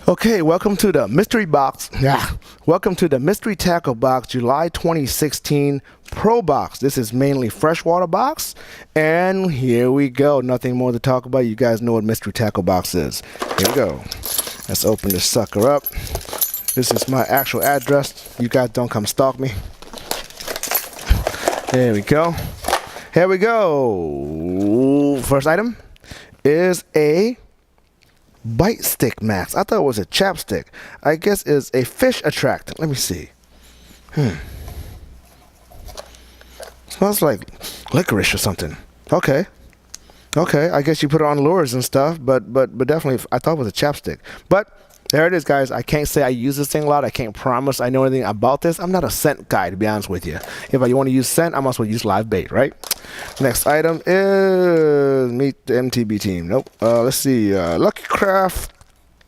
Okay, welcome to the mystery box. Welcome to the mystery tackle box, July 2016 Pro Box. This is mainly freshwater box, and here we go. Nothing more to talk about. You guys know what mystery tackle box is. Here we go. Let's open this sucker up. This is my actual address. You guys don't come stalk me. There we go. Here we go. First item is a Bite Stick Max. I thought it was a chapstick. I guess it's a fish attractant. Let me see. Smells like licorice or something. Okay. I guess you put it on lures and stuff, but definitely I thought it was a chapstick. But there it is, guys. I can't say I use this thing a lot. I can't promise I know anything about this. I'm not a scent guy, to be honest with you. If I want to use scent, I must well use live bait, right? Next item is meet the MTB team. Nope. Let's see. Lucky Craft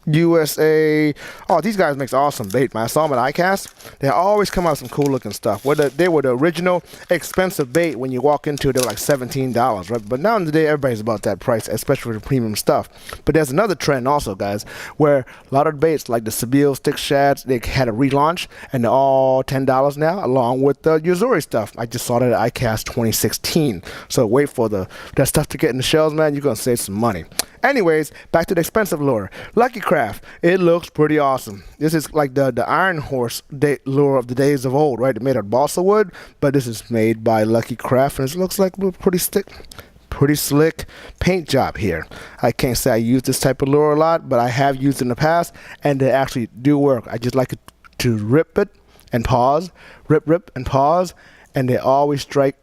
USA. Oh, these guys makes awesome bait, man. I saw them at iCast. They always come out with some cool looking stuff. They were the original expensive bait. When you walk into it, they were like $17, right? But now in the day, everybody's about that price, especially for the premium stuff. But there's another trend also, guys, where a lot of baits like the Sebile Stick Shads, they had a relaunch, and they're all $10 now, along with the Yo-Zuri stuff. I just saw that at iCast 2016. So wait for that stuff to get in the shelves, man. You're gonna save some money. Anyways, back to the expensive lure. Lucky Craft. It looks pretty awesome. This is like the Iron Horse lure of the days of old, right? It made of balsa wood, but this is made by Lucky Craft, and it looks like a pretty slick paint job here. I can't say I use this type of lure a lot, but I have used it in the past, and they actually do work. I just like it to rip it and pause, rip and pause, and they always strike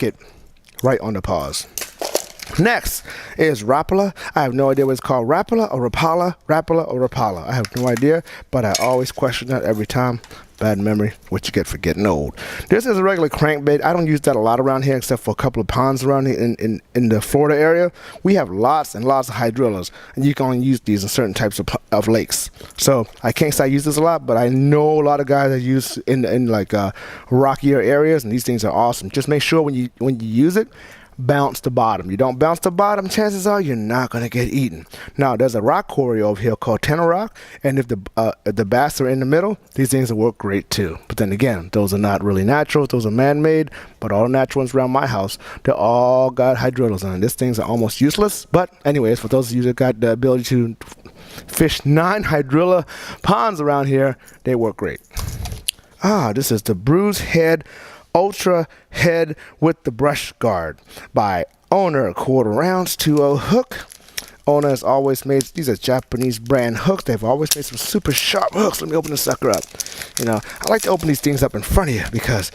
it right on the pause. Next is Rapala. I have no idea what it's called. Rapala or Rapala. I have no idea, but I always question that every time. Bad memory, what you get for getting old. This is a regular crankbait. I don't use that a lot around here, except for a couple of ponds around here in the Florida area. We have lots and lots of hydrillas, and you can only use these in certain types of lakes. So I can't say I use this a lot, but I know a lot of guys that use in like rockier areas, and these things are awesome. Just make sure when you use it, bounce the bottom. You don't bounce the bottom, chances are you're not going to get eaten. Now, there's a rock quarry over here called Tenor Rock, and if the bass are in the middle, these things will work great too. But then again, those are not really natural. Those are man-made, but all the natural ones around my house, they all got hydrillas on it. These things are almost useless. But anyways, for those of you that got the ability to fish 9 hydrilla ponds around here, they work great. This is the Bruise Head Ultra Head with the Brush Guard by Owner. 1/4 ounce 2.0 hook. Owner has always made, these are Japanese brand hooks. They've always made some super sharp hooks. Let me open this sucker up. You know, I like to open these things up in front of you because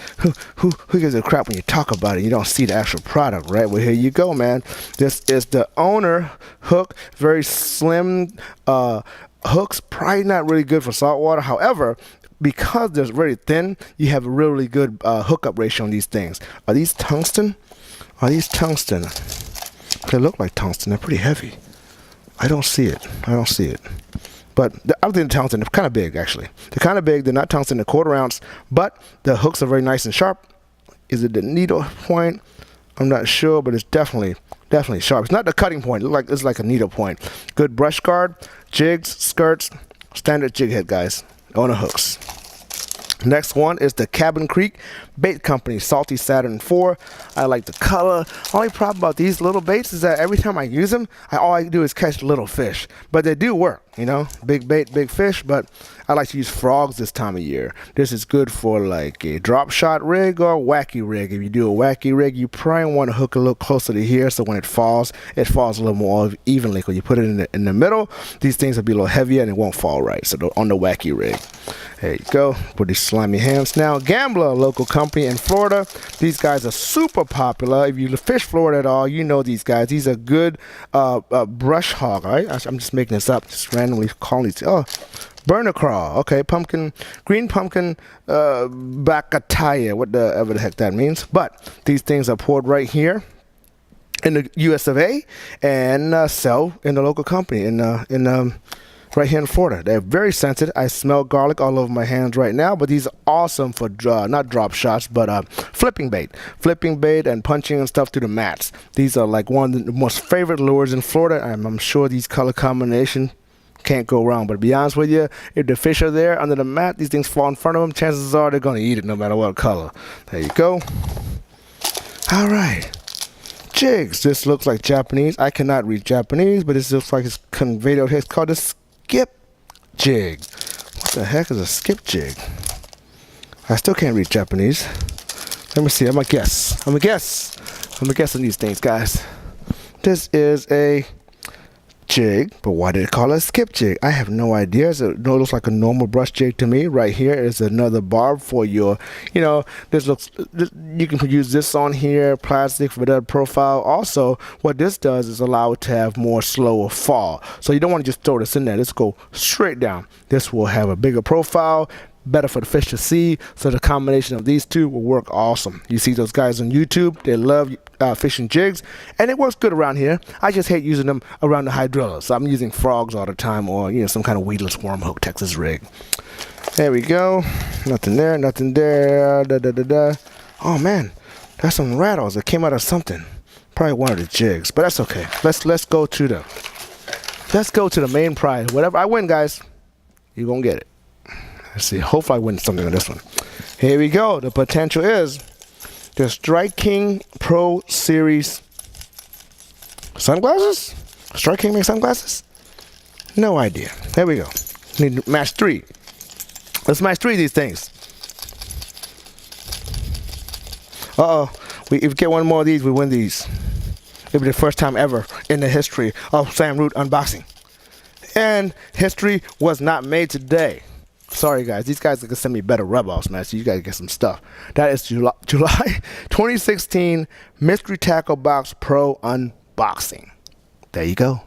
who gives a crap when you talk about it? You don't see the actual product, right? Well, here you go, man. This is the Owner hook. Very slim hooks. Probably not really good for saltwater. However, because they're very thin, you have a really good hookup ratio on these things. Are these tungsten? They look like tungsten. They're pretty heavy. I don't see it. But I think the tungsten, they're kind of big, actually. They're kind of big. They're not tungsten. They're 1/4 ounce, but the hooks are very nice and sharp. Is it the needle point? I'm not sure, but it's definitely sharp. It's not the cutting point. It's like a needle point. Good brush guard, jigs, skirts, standard jig head, guys. Owner hooks. Next one is the Cabin Creek Bait Company Salty Saturn 4. I like the color. Only problem about these little baits is that every time I use them, all I do is catch little fish. But they do work, you know. Big bait, big fish. But I like to use frogs this time of year. This is good for like a drop shot rig or a wacky rig. If you do a wacky rig, you probably want to hook a little closer to here, so when it falls a little more evenly. When you put it in the middle, these things will be a little heavier and it won't fall right. So on the wacky rig. There you go. Put these slimy hands now. Gambler, a local company in Florida. These guys are super popular. If you fish Florida at all, you know these guys. These are good brush hog. Right? I'm just making this up. Just randomly calling these. Oh, burner craw. Okay, green pumpkin bacataya. Whatever the heck that means. But these things are poured right here in the US of A and sell in the local company right here in Florida. They're very sensitive. I smell garlic all over my hands right now, but these are awesome for not drop shots, but flipping bait and punching and stuff through the mats. These are like one of the most favorite lures in Florida. I'm sure these color combination can't go wrong. But to be honest with you, if the fish are there under the mat, these things fall in front of them, chances are they're going to eat it no matter what color. There you go. All right. Jigs. This looks like Japanese. I cannot read Japanese, but this looks like it's conveyed out here. It's called a skip jig. What the heck is a skip jig? I still can't read Japanese. Let me see. I'm going to guess. I'm going to guess on these things, guys. This is a jig, but why did it call it a skip jig? I have no idea. It looks like a normal brush jig to me. Right here is another barb for your, you can use this on here, plastic for better profile. Also, what this does is allow it to have more slower fall. So you don't want to just throw this in there. Let's go straight down. This will have a bigger profile, better for the fish to see, so the combination of these two will work awesome. You see those guys on YouTube, they love fishing jigs, and it works good around here. I just hate using them around the hydrillas, so I'm using frogs all the time, or some kind of weedless worm hook Texas rig. There we go. Nothing there, nothing there. Oh man, that's some rattles that came out of something. Probably one of the jigs, but that's okay. Let's go to the main prize. Whatever I win, guys, you're gonna get it. Let's see. Hopefully I win something on this one. Here we go. The potential is the Strike King Pro Series sunglasses? Strike King makes sunglasses? No idea. There we go. Need to match 3. Let's match 3 of these things. Uh-oh. If we get one more of these, we win these. It'll be the first time ever in the history of Sam Root unboxing. And history was not made today. Sorry, guys. These guys are going to send me better rub-offs, man. So you got to get some stuff. That is July 2016 Mystery Tackle Box Pro unboxing. There you go.